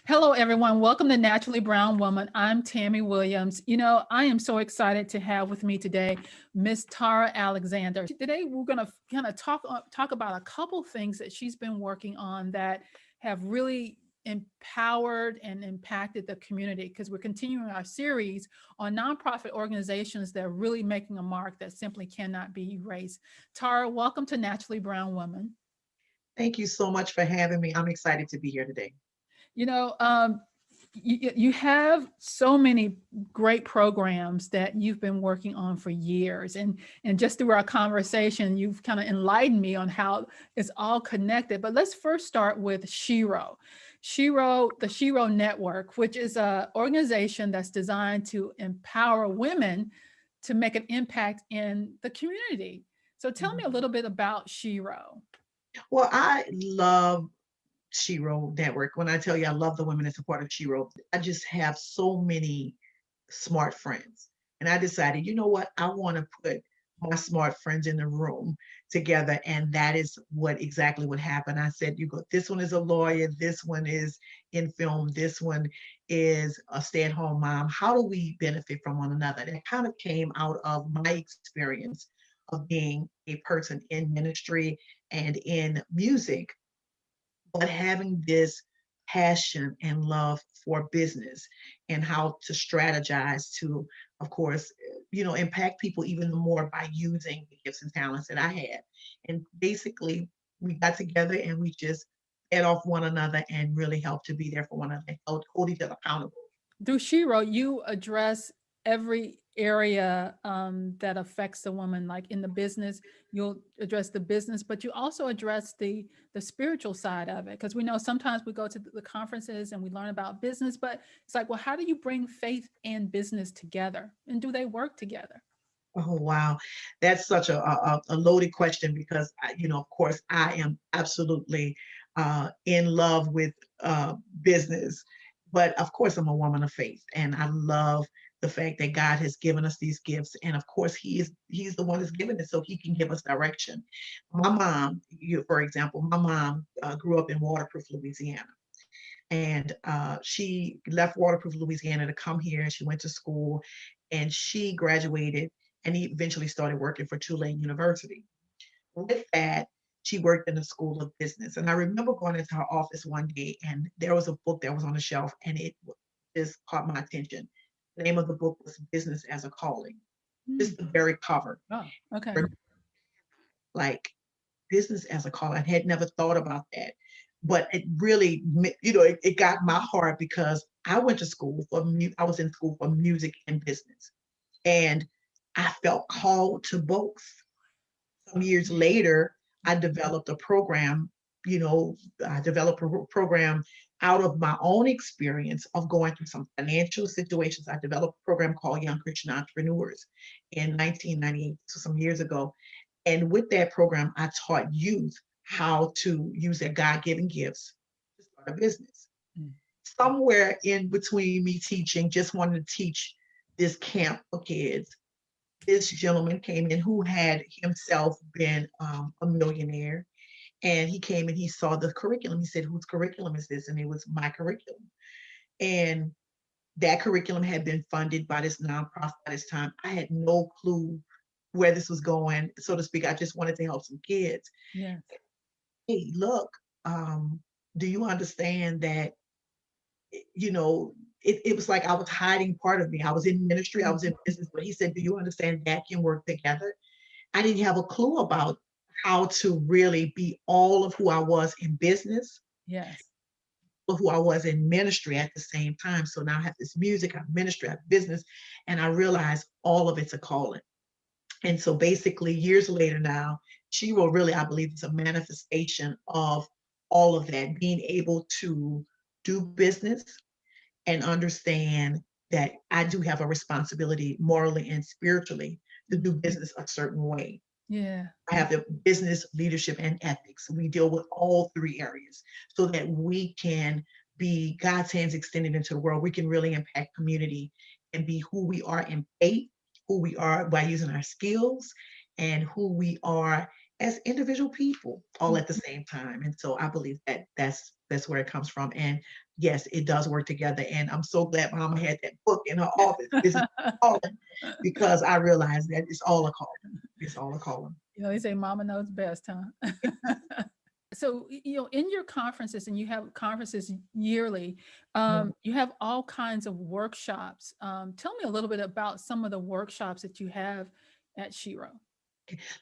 Hello, everyone. Welcome to Naturally Brown Woman. I'm Tammy Williams. I am so excited to have with me today Miss Tara Alexander. Today, we're going to kind of talk about a couple things that she's been working on that have really empowered and impacted the community, because we're continuing our series on nonprofit organizations that are really making a mark that simply cannot be erased. Tara, welcome to Naturally Brown Woman. Thank you so much for having me. I'm excited to be here today. You know, you have so many great programs that you've been working on for years, and just through our conversation, you've kind of enlightened me on how it's all connected. But let's first start with the Shiro Network, which is an organization that's designed to empower women to make an impact in the community. So tell me a Mhm. little bit about Shiro. Well, I love Shiro Network. When I tell you I love the women that's a part of Shiro, I just have so many smart friends. And I decided, you know what? I want to put my smart friends in the room together. And that is what exactly what happened. I said, you go, this one is a lawyer, this one is in film, this one is a stay-at-home mom. How do we benefit from one another? That kind of came out of my experience of being a person in ministry and in music, but having this passion and love for business and how to strategize to, of course, impact people even more by using the gifts and talents that I had. And basically, we got together and we just fed off one another and really helped to be there for one another, hold each other accountable. Through Shiro, you address every area that affects the woman. Like in the business, you'll address the business, but you also address the spiritual side of it. Because we know sometimes we go to the conferences and we learn about business, but it's like, well, how do you bring faith and business together, and do they work together? Oh, wow. That's such a loaded question because, of course, I am absolutely in love with business. But of course, I'm a woman of faith, and I love the fact that God has given us these gifts. And of course, He's the one that's given it so He can give us direction. My mom, for example, my mom grew up in Waterproof, Louisiana. And she left Waterproof, Louisiana to come here. She went to school and she graduated and he eventually started working for Tulane University. With that, she worked in the School of Business. And I remember going into her office one day and there was a book that was on the shelf and it just caught my attention. The name of the book was Business as a Calling. Hmm. Just the very cover. Oh, okay. Like business as a calling. I had never thought about that. But it really, it got my heart because I went to school I was in school for music and business. And I felt called to both. Some years later, I developed a program, you know, I developed a program out of my own experience of going through some financial situations. I developed a program called Young Christian Entrepreneurs in 1998, so some years ago. And with that program, I taught youth how to use their God given gifts to start a business. Mm. Somewhere in between me teaching, just wanted to teach this camp for kids, this gentleman came in who had himself been a millionaire. And he came and he saw the curriculum. He said, whose curriculum is this? And it was my curriculum. And that curriculum had been funded by this nonprofit at this time. I had no clue where this was going, so to speak. I just wanted to help some kids. Yes. Hey, look, do you understand that, you know, it was like I was hiding part of me. I was in ministry, I was in Mhm. business, but he said, do you understand that can work together? I didn't have a clue about how to really be all of who I was in business, Yes. of who I was in ministry at the same time. So now I have this music, I have ministry, I have business, and I realize all of it's a calling. And so basically, years later now, she will really, I believe, is a manifestation of all of that, being able to do business and understand that I do have a responsibility morally and spiritually to do Mhm. business a certain way. Yeah. I have the business, leadership, and ethics. We deal with all three areas so that we can be God's hands extended into the world. We can really impact community and be who we are in faith, who we are by using our skills, and who we are as individual people all at the same time. And so I believe that that's where it comes from. And yes, it does work together. And I'm so glad Mama had that book in her office, Business Calling, because I realized that it's all a calling. It's all a calling. They say mama knows best, huh? So, in your conferences, and you have conferences yearly, Mhm. you have all kinds of workshops. Tell me a little bit about some of the workshops that you have at Shiro.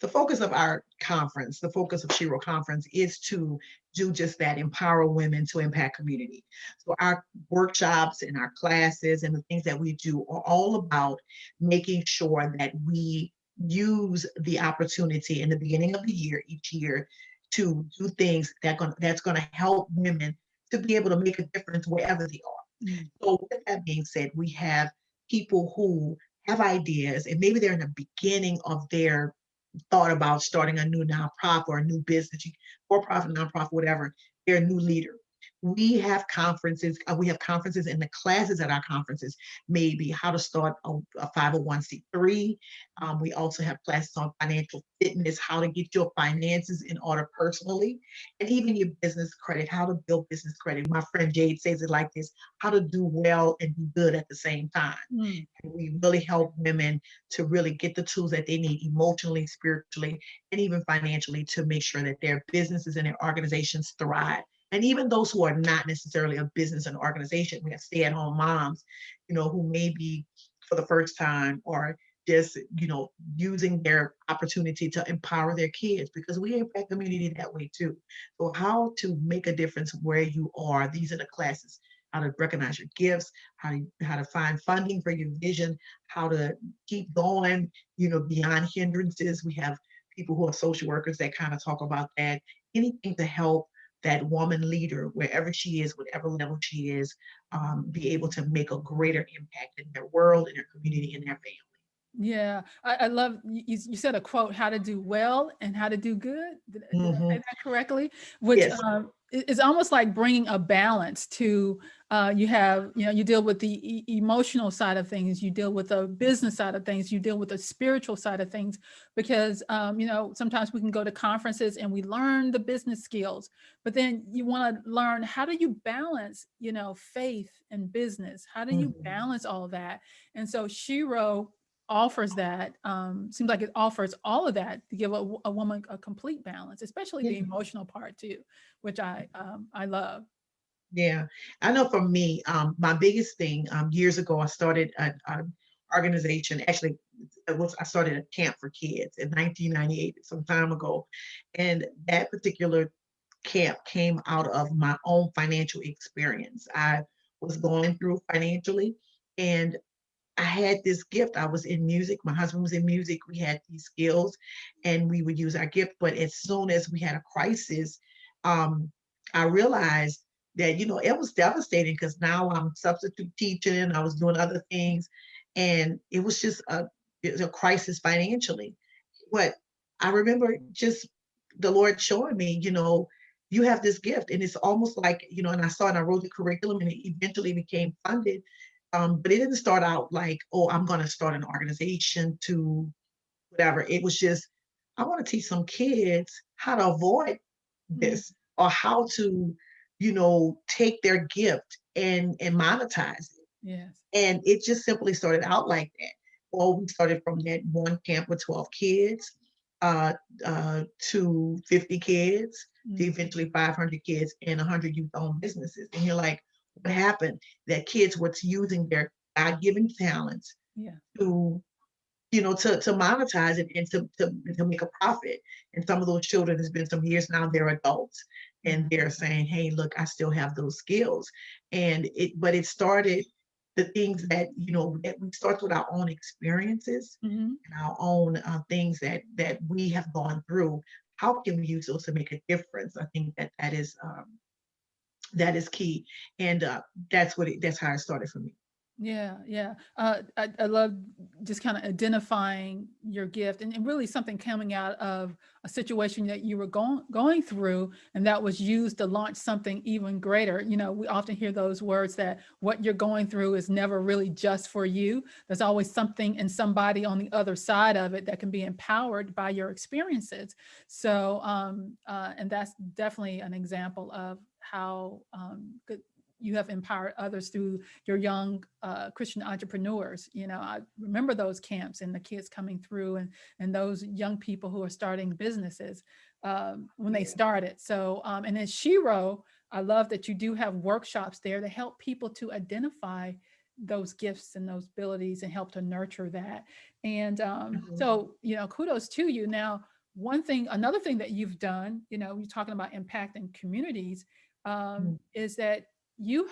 The focus of our conference, the focus of Shiro Conference is to do just that, empower women to impact community. So our workshops and our classes and the things that we do are all about making sure that we use the opportunity in the beginning of the year, each year, to do things that's going to help women to be able to make a difference wherever they are. Mm. So with that being said, we have people who have ideas and maybe they're in the beginning of their thought about starting a new nonprofit or a new business, for profit, nonprofit, whatever, they're a new leader. We have conferences in the classes at our conferences, maybe how to start a 501c3. We also have classes on financial fitness, how to get your finances in order personally, and even your business credit, how to build business credit. My friend Jade says it like this: how to do well and do good at the same time. Mm. And we really help women to really get the tools that they need emotionally, spiritually, and even financially to make sure that their businesses and their organizations thrive. And even those who are not necessarily a business and organization, we have stay-at-home moms, who may be for the first time or just, using their opportunity to empower their kids because we impact community that way too. So how to make a difference where you are. These are the classes: how to recognize your gifts, how to find funding for your vision, how to keep going, beyond hindrances. We have people who are social workers that kind of talk about that. Anything to help that woman leader, wherever she is, whatever level she is, be able to make a greater impact in their world, in their community, in their family. Yeah, I love you said a quote, how to do well and how to do good. Did I say Hmm. that correctly? Which Yes. is almost like bringing a balance to, you have, you deal with the emotional side of things, you deal with the business side of things, you deal with the spiritual side of things, because, sometimes we can go to conferences and we learn the business skills, but then you want to learn, how do you balance, faith and business? How do you Hmm. balance all of that? And so Shiro offers that, seems like it offers all of that to give a woman a complete balance, especially the Yeah. emotional part too, which I love. Yeah, I know for me, my biggest thing, years ago, I started an organization. Actually, I started a camp for kids in 1998, some time ago, and that particular camp came out of my own financial experience. I was going through financially, and I had this gift. I was in music. My husband was in music. We had these skills, and we would use our gift. But as soon as we had a crisis, um, I realized that it was devastating because now I'm substitute teaching. I was doing other things, and it was a crisis financially. But I remember just the Lord showing me, you have this gift, and it's almost like, and I saw it. And I wrote the curriculum, and it eventually became funded, but it didn't start out like, oh, I'm going to start an organization to whatever. It was just, I want to teach some kids how to avoid Mm. this or how to, take their gift and monetize it. Yes. And it just simply started out like that. Well, we started from that one camp with 12 kids, uh, to 50 kids, to Mm. eventually 500 kids and 100 youth-owned businesses. And you're like, what happened? That kids were using their God-given talents Yeah. to, to monetize it and to make a profit. And some of those children, it's been some years now, they're adults, and Mm. they're saying, hey, look, I still have those skills. But it started the things that, that we start with our own experiences Mhm. and our own things that we have gone through. How can we use those to make a difference? I think that is key. And that's how it started for me. Yeah, yeah. I love just kind of identifying your gift, and really something coming out of a situation that you were going through, and that was used to launch something even greater. We often hear those words that what you're going through is never really just for you. There's always something and somebody on the other side of it that can be empowered by your experiences. So, and that's definitely an example of how good. you have empowered others through your young Christian entrepreneurs. I remember those camps and the kids coming through, and those young people who are starting businesses when they Yeah. started. So, and then Shiro, I love that you do have workshops there to help people to identify those gifts and those abilities and help to nurture that. And Mhm. so, kudos to you. Now, another thing that you've done, you're talking about impacting communities, Mhm. is that you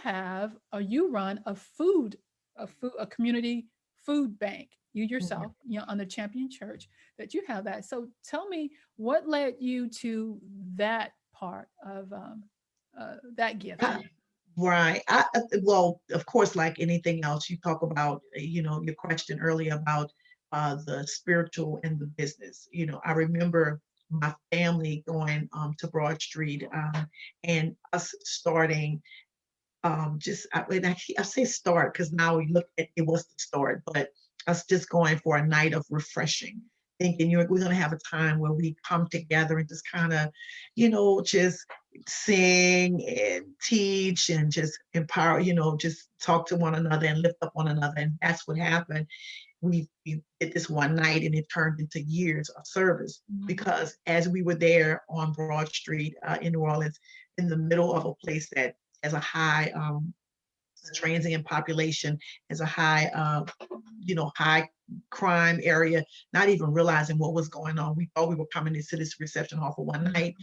run a community food bank. You Mhm. yourself, on the Champion Church, that you have that. So tell me, what led you to that part of that gift? Right. Well, of course, like anything else, you talk about, your question earlier about the spiritual and the business. I remember my family going to Broad Street and us starting I say start because now we look at it was the start, but us just going for a night of refreshing, thinking we're going to have a time where we come together and just kind of, just sing and teach and just empower, just talk to one another and lift up one another. And that's what happened. We did this one night and it turned into years of service Mhm. because as we were there on Broad Street in New Orleans, in the middle of a place that has a high transient population, has a high crime area, not even realizing what was going on. We thought we were coming into this reception hall for one night,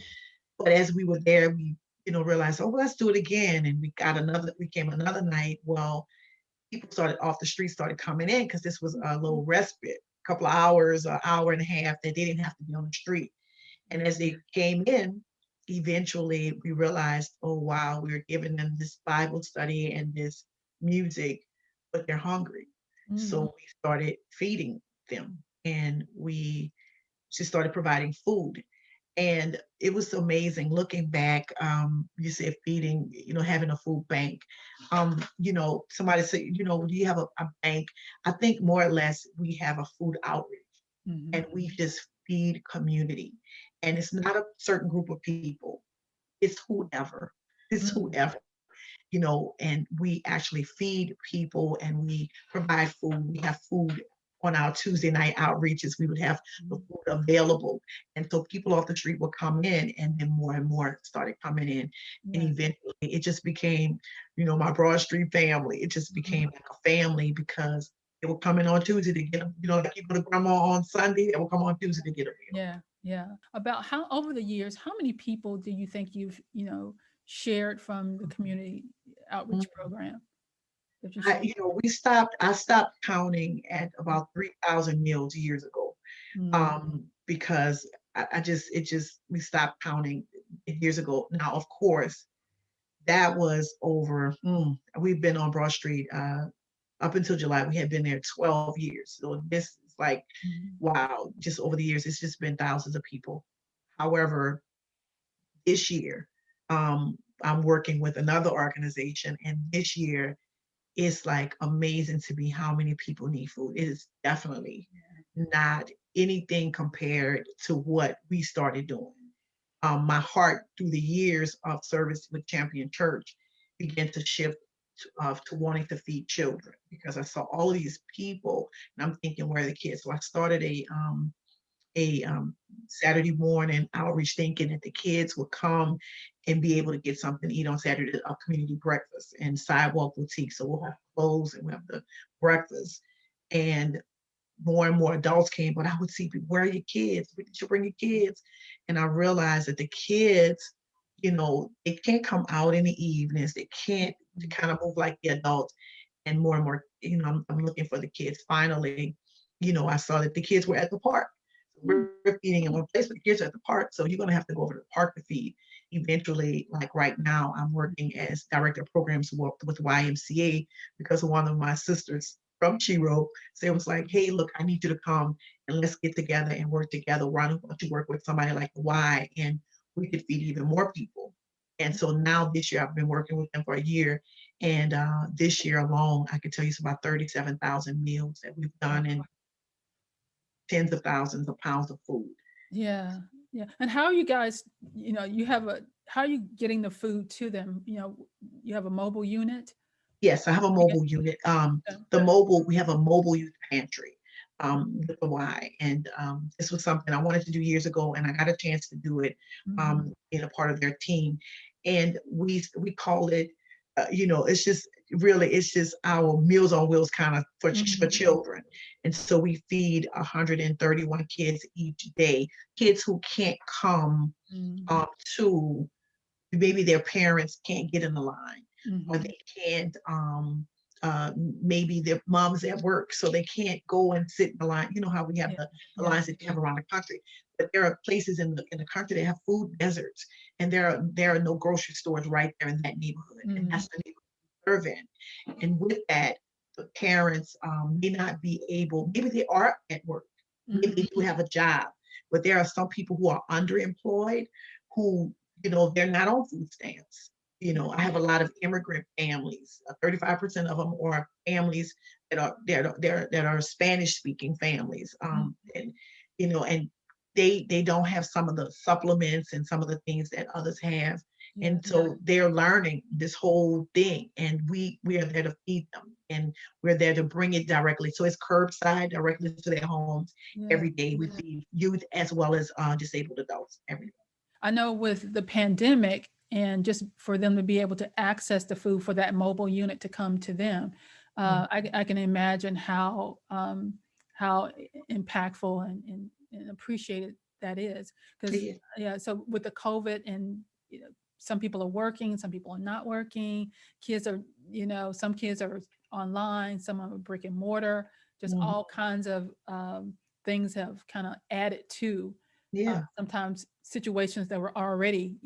but as we were there, we realized, oh, well, let's do it again, and we came another night. Well, people started off the street started coming in because this was a little respite, a couple of hours, an hour and a half that they didn't have to be on the street. And as they came in, eventually we realized, oh wow, we were giving them this Bible study and this music, but they're hungry. So Mhm. we started feeding them and we just started providing food. And it was amazing looking back. You said feeding, having a food bank. Somebody said, do you have a bank? I think more or less we have a food outreach Mhm. and we just feed community. And it's not a certain group of people, it's whoever. It's Mhm. whoever, and we actually feed people and we provide food. We have food on our Tuesday night outreaches. We would have the Mhm. food available. And so people off the street would come in and then more and more started coming in. And Yeah. eventually it just became, my Broad Street family. It just Mhm. became like a family because they were coming on Tuesday to get them, like you go to grandma on Sunday, they will come on Tuesday to get a meal. Yeah, yeah. About how over the years, how many people do you think you've, shared from the community outreach Mhm. program that you shared? I stopped counting at about 3,000 meals years ago. Mm, Because we stopped counting years ago. Now, of course, that was over, we've been on Broad Street up until July. We had been there 12 years. So this is like, mhm, wow, just over the years, it's just been thousands of people. However, this year, I'm working with another organization, and this year it's like amazing to me how many people need food. It is definitely not anything compared to what we started doing. My heart through the years of service with Champion Church began to shift to wanting to feed children because I saw all of these people and I'm thinking, where are the kids? So I started a Saturday morning outreach, thinking that the kids would come and be able to get something to eat on Saturday, a community breakfast and sidewalk boutique. So we'll have clothes and we have the breakfast. And more adults came, but I would see people, where are your kids? Where did you bring your kids? And I realized that the kids, they can't come out in the evenings. They can't to kind of move like the adults. And more, I'm looking for the kids. Finally, I saw that the kids were at the park. So mm, we're feeding in one place, but the kids are at the park. So you're going to have to go over to the park to feed. Eventually, like right now, I'm working as director of programs with YMCA because one of my sisters from Shiro said, was like, hey, look, I need you to come and let's get together and work together. Why don't you work with somebody like the Y and we could feed even more people? And so now this year, I've been working with them for a year. And this year alone, I can tell you it's about 37,000 meals that we've wow. done and tens of thousands of pounds of food. Yeah, yeah. And how are you guys, you have how are you getting the food to them? You know, you have a mobile unit. Yes, I have a You get mobile unit. them. We have a mobile youth pantry with the Y. And this was something I wanted to do years ago, and I got a chance to do it Mhm. in a part of their team. And we call it, it's just really, it's just our Meals on Wheels kind of for Mhm. children. And so we feed 131 kids each day, kids who can't come Mhm. to maybe their parents can't get in the line or Mhm. they can't uh, maybe their mom's at work so they can't go and sit in the line. You know how we have Yeah. the Yeah. lines that you have around the country, but there are places in the country that have food deserts, and there are no grocery stores right there in that neighborhood, and Mhm. that's the neighborhood we serve in. And with that, the parents may not be able, maybe they are at work, maybe Mhm. they do have a job, but there are some people who are underemployed who, they're not on food stamps. I have a lot of immigrant families. 35% of them are families that are Spanish speaking families, Mhm. and they don't have some of the supplements and some of the things that others have, Yeah. and so they're learning this whole thing, and we are there to feed them, and we're there to bring it directly. So it's curbside directly to their homes Yeah. every day. We feed youth as well as disabled adults every day. I know with the pandemic and just for them to be able to access the food for that mobile unit to come to them, Mm. I can imagine how impactful and appreciated that is. Because Yeah. yeah, so with the COVID and you know, some people are working, some people are not working. Kids are, some kids are online, some are brick and mortar. Just Mhm. all kinds of things have kind of added to Yeah. sometimes situations that were already,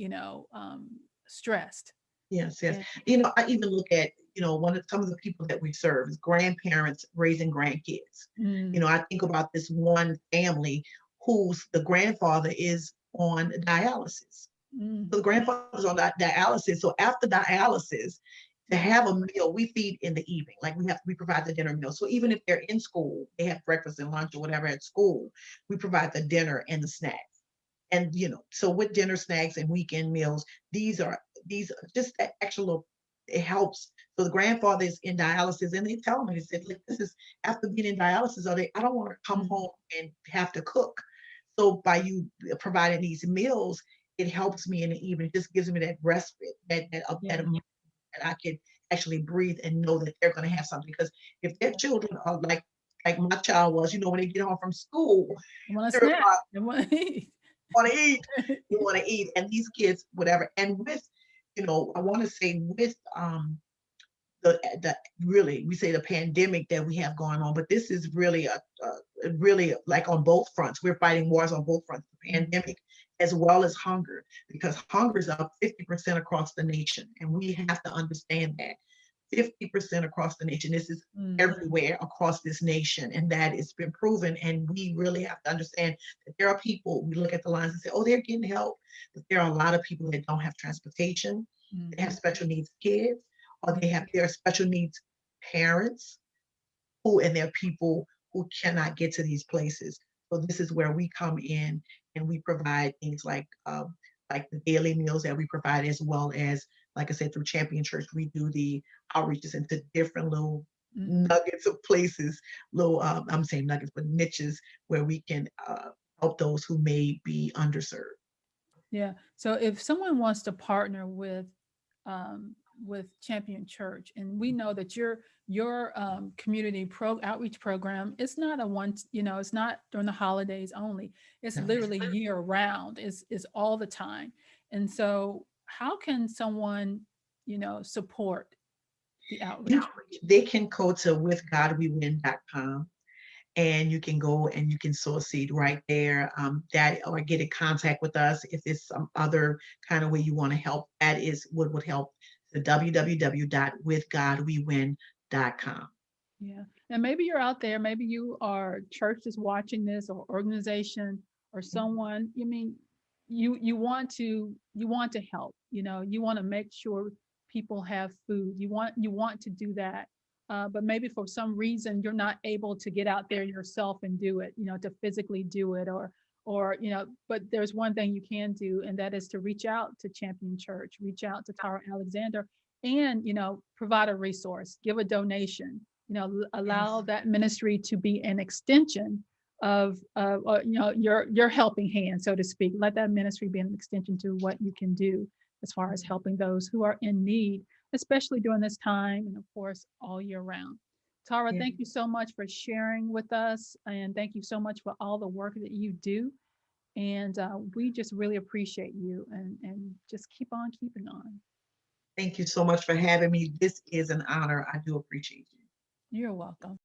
stressed. Yes, yes. Yeah. I even look at, one of some of the people that we serve is grandparents raising grandkids. Mm, I think about this one family whose the grandfather is on dialysis. mm, So the grandfather's on dialysis. So after dialysis, to yeah. have a meal, we feed in the evening. Like we provide the dinner meal. So even if they're in school, they have breakfast and lunch or whatever at school, we provide the dinner and the snacks. And so with dinner snacks and weekend meals, these are just that extra little, it helps. So the grandfather is in dialysis, and they tell him, he said, look, this is after being in dialysis, I don't want to come Mm, home and have to cook. So by you providing these meals, it helps me in the evening, just gives me that respite, yeah. that I can actually breathe and know that they're going to have something. Because if their children are like my child was, when they get home from school, I want a they're snack. I want to eat. want to eat. You want to eat, and these kids, whatever. And with, I want to say with the really, we say the pandemic that we have going on, but this is really really like on both fronts. We're fighting wars on both fronts, the Mm, pandemic as well as hunger, because hunger is up 50% across the nation, and we have to understand that 50% across the nation. This is mm, everywhere across this nation, and that it's been proven. And we really have to understand that there are people, we look at the lines and say, oh, they're getting help, but there are a lot of people that don't have transportation, they have mhm, special needs kids, or yeah, there are special needs parents who, and there are people who cannot get to these places. So this is where we come in, and we provide things like the daily meals that we provide, as well as, like I said, through Champion Church, we do the outreaches into different little mhm. nuggets of places, little I'm saying nuggets, but niches where we can help those who may be underserved. Yeah. So if someone wants to partner with Champion Church, and we know that your community outreach program, it's not a once, it's not during the holidays only. It's No. literally year round. Is all the time. And so how can someone, support the You, outreach? they can go to withgodwewin.com, and you can go and you can sow a seed right there, that, or get in contact with us if there's some other kind of way you want to help. That is what would help, the www.withgodwewin.com. Yeah. And maybe you're out there, maybe you are church is watching this or organization or someone, you want to help, you want to make sure people have food. You want to do that. But maybe for some reason you're not able to get out there yourself and do it, to physically do it or, but there's one thing you can do, and that is to reach out to Champion Church, reach out to Tara Alexander, and, provide a resource, give a donation, allow Yes. that ministry to be an extension of, your helping hand, so to speak. Let that ministry be an extension to what you can do as far as helping those who are in need, especially during this time, and of course, all year round. Tara, Yeah. thank you so much for sharing with us, and thank you so much for all the work that you do. And we just really appreciate you, and just keep on keeping on. Thank you so much for having me. This is an honor. I do appreciate you. You're welcome.